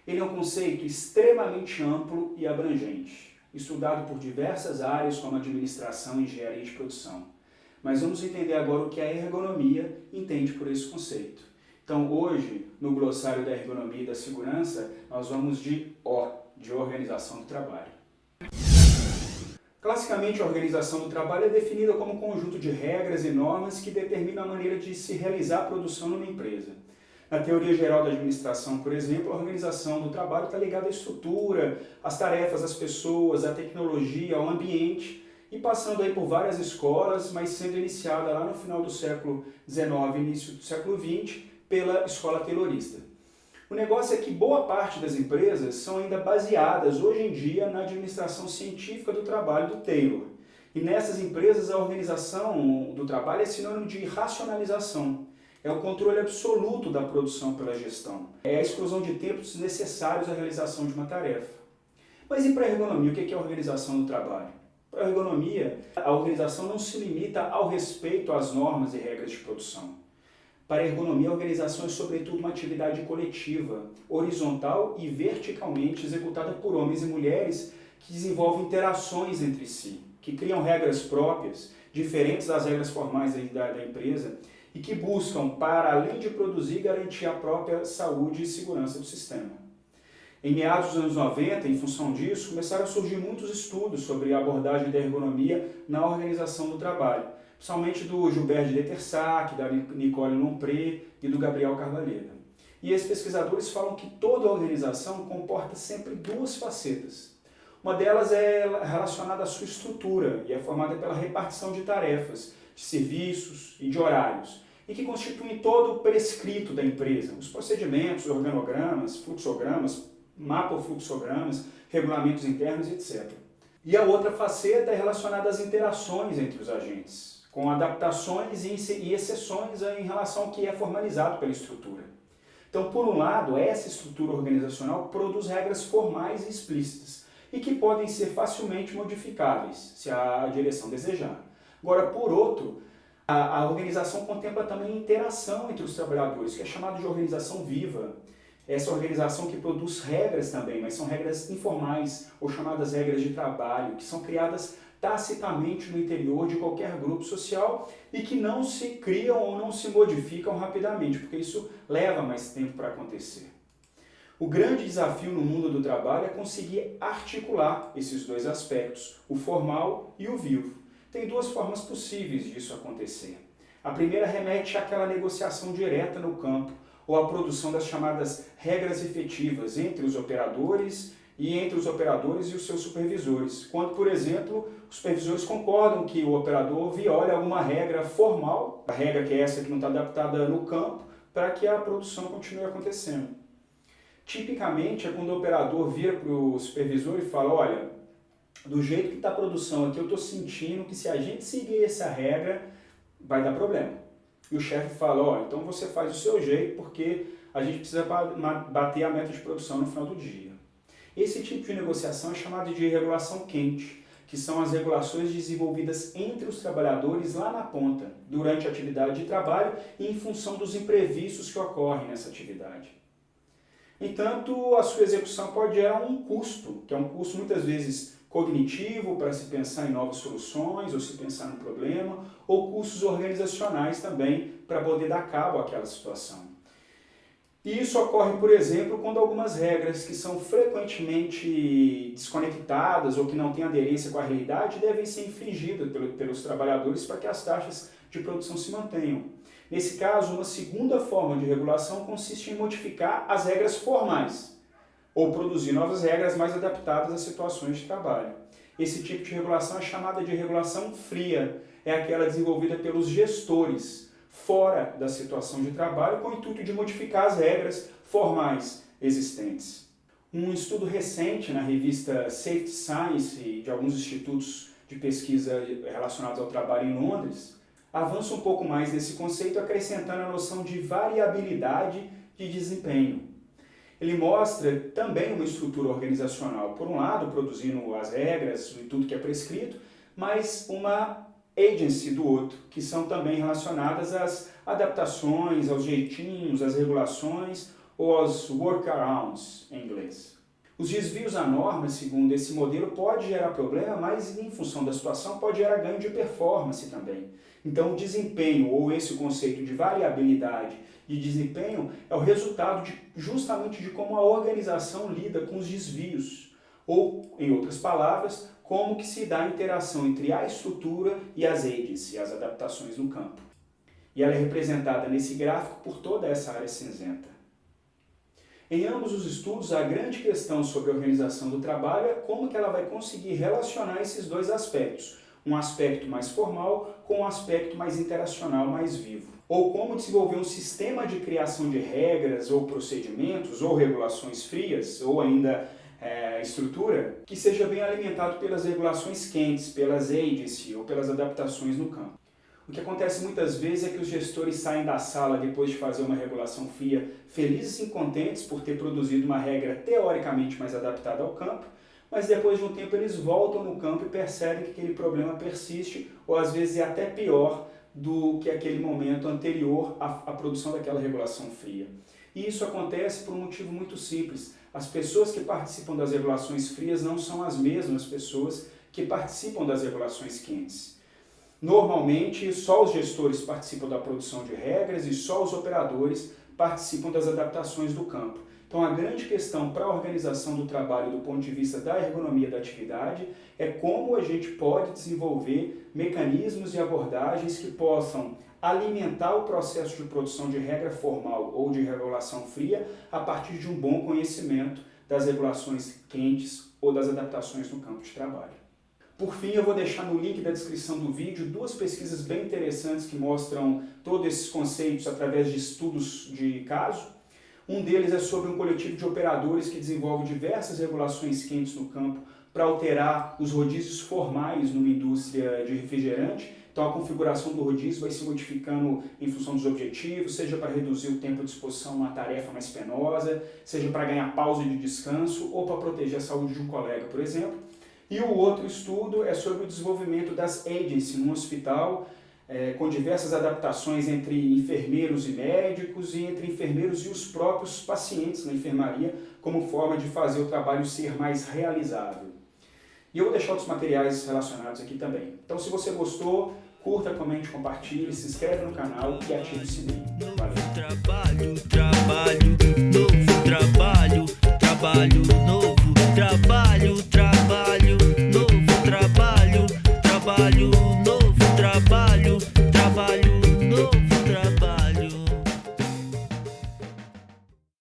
Ele é um conceito extremamente amplo e abrangente, estudado por diversas áreas como administração e engenharia de produção. Mas vamos entender agora o que a ergonomia entende por esse conceito. Então hoje, no glossário da ergonomia e da segurança, nós vamos de O, de organização do trabalho. Classicamente, a organização do trabalho é definida como um conjunto de regras e normas que determina a maneira de se realizar a produção numa empresa. Na teoria geral da administração, por exemplo, a organização do trabalho está ligada à estrutura, às tarefas das pessoas, à tecnologia, ao ambiente, e passando aí por várias escolas, mas sendo iniciada lá no final do século XIX e início do século XX pela escola taylorista. O negócio é que boa parte das empresas são ainda baseadas hoje em dia na administração científica do trabalho do Taylor. E nessas empresas a organização do trabalho é sinônimo de racionalização. É o controle absoluto da produção pela gestão. É a exclusão de tempos necessários à realização de uma tarefa. Mas e para a ergonomia? O que é a organização do trabalho? Para a ergonomia, a organização não se limita ao respeito às normas e regras de produção. Para a ergonomia, a organização é sobretudo uma atividade coletiva, horizontal e verticalmente executada por homens e mulheres que desenvolvem interações entre si, que criam regras próprias, diferentes das regras formais da empresa, e que buscam, para além de produzir, garantir a própria saúde e segurança do sistema. Em meados dos anos 90, em função disso, começaram a surgir muitos estudos sobre a abordagem da ergonomia na organização do trabalho, principalmente do Gilbert de Letersac, da Nicole Lompré e do Gabriel Carvalheira. E esses pesquisadores falam que toda organização comporta sempre duas facetas. Uma delas é relacionada à sua estrutura e é formada pela repartição de tarefas, de serviços e de horários, e que constituem todo o prescrito da empresa, os procedimentos, organogramas, fluxogramas, mapofluxogramas, regulamentos internos, etc. E a outra faceta é relacionada às interações entre os agentes, com adaptações e exceções em relação ao que é formalizado pela estrutura. Então, por um lado, essa estrutura organizacional produz regras formais e explícitas, e que podem ser facilmente modificáveis, se a direção desejar. Agora, por outro, a organização contempla também a interação entre os trabalhadores, que é chamada de organização viva. Essa organização que produz regras também, mas são regras informais, ou chamadas regras de trabalho, que são criadas tacitamente no interior de qualquer grupo social e que não se criam ou não se modificam rapidamente, porque isso leva mais tempo para acontecer. O grande desafio no mundo do trabalho é conseguir articular esses dois aspectos, o formal e o vivo. Tem duas formas possíveis disso acontecer. A primeira remete àquela negociação direta no campo, ou à produção das chamadas regras efetivas entre os operadores e os seus supervisores. Quando, por exemplo, os supervisores concordam que o operador viole alguma regra formal, a regra que é essa que não está adaptada no campo, para que a produção continue acontecendo. Tipicamente é quando o operador vira para o supervisor e fala, olha, do jeito que está a produção aqui, eu estou sentindo que se a gente seguir essa regra, vai dar problema. E o chefe fala, ó, então você faz do seu jeito porque a gente precisa bater a meta de produção no final do dia. Esse tipo de negociação é chamado de regulação quente, que são as regulações desenvolvidas entre os trabalhadores lá na ponta, durante a atividade de trabalho e em função dos imprevistos que ocorrem nessa atividade. Entanto, a sua execução pode gerar um custo, que é um custo muitas vezes cognitivo para se pensar em novas soluções ou se pensar no problema, ou custos organizacionais também para poder dar cabo àquela situação. E isso ocorre, por exemplo, quando algumas regras que são frequentemente desconectadas ou que não têm aderência com a realidade devem ser infringidas pelos trabalhadores para que as taxas de produção se mantenham. Nesse caso, uma segunda forma de regulação consiste em modificar as regras formais, ou produzir novas regras mais adaptadas às situações de trabalho. Esse tipo de regulação é chamada de regulação fria, é aquela desenvolvida pelos gestores, fora da situação de trabalho, com o intuito de modificar as regras formais existentes. Um estudo recente na revista Safety Science, de alguns institutos de pesquisa relacionados ao trabalho em Londres, avança um pouco mais nesse conceito, acrescentando a noção de variabilidade de desempenho. Ele mostra também uma estrutura organizacional, por um lado, produzindo as regras e tudo que é prescrito, mas uma agency do outro, que são também relacionadas às adaptações, aos jeitinhos, às regulações ou as workarounds em inglês. Os desvios à norma, segundo esse modelo, pode gerar problema, mas em função da situação pode gerar ganho de performance também. Então o desempenho, ou esse conceito de variabilidade de desempenho, é o resultado justamente de como a organização lida com os desvios, ou, em outras palavras, como que se dá a interação entre a estrutura e as agencies, as adaptações no campo. E ela é representada nesse gráfico por toda essa área cinzenta. Em ambos os estudos, a grande questão sobre a organização do trabalho é como que ela vai conseguir relacionar esses dois aspectos, um aspecto mais formal com um aspecto mais interacional, mais vivo. Ou como desenvolver um sistema de criação de regras ou procedimentos ou regulações frias, ou ainda estrutura, que seja bem alimentado pelas regulações quentes, pelas agencies ou pelas adaptações no campo. O que acontece muitas vezes é que os gestores saem da sala depois de fazer uma regulação fria felizes e contentes por ter produzido uma regra teoricamente mais adaptada ao campo, mas depois de um tempo eles voltam no campo e percebem que aquele problema persiste ou às vezes é até pior do que aquele momento anterior à produção daquela regulação fria. E isso acontece por um motivo muito simples. As pessoas que participam das regulações frias não são as mesmas pessoas que participam das regulações quentes. Normalmente, só os gestores participam da produção de regras e só os operadores participam das adaptações do campo. Então, a grande questão para a organização do trabalho do ponto de vista da ergonomia da atividade é como a gente pode desenvolver mecanismos e abordagens que possam alimentar o processo de produção de regra formal ou de regulação fria a partir de um bom conhecimento das regulações quentes ou das adaptações no campo de trabalho. Por fim, eu vou deixar no link da descrição do vídeo duas pesquisas bem interessantes que mostram todos esses conceitos através de estudos de caso. Um deles é sobre um coletivo de operadores que desenvolve diversas regulações quentes no campo para alterar os rodízios formais numa indústria de refrigerante. Então a configuração do rodízio vai se modificando em função dos objetivos, seja para reduzir o tempo de exposição a uma tarefa mais penosa, seja para ganhar pausa de descanso ou para proteger a saúde de um colega, por exemplo. E o outro estudo é sobre o desenvolvimento das agencies num hospital, com diversas adaptações entre enfermeiros e médicos e entre enfermeiros e os próprios pacientes na enfermaria, como forma de fazer o trabalho ser mais realizável. E eu vou deixar outros materiais relacionados aqui também. Então, se você gostou, curta, comente, compartilhe, se inscreve no canal e ative o sininho. Valeu!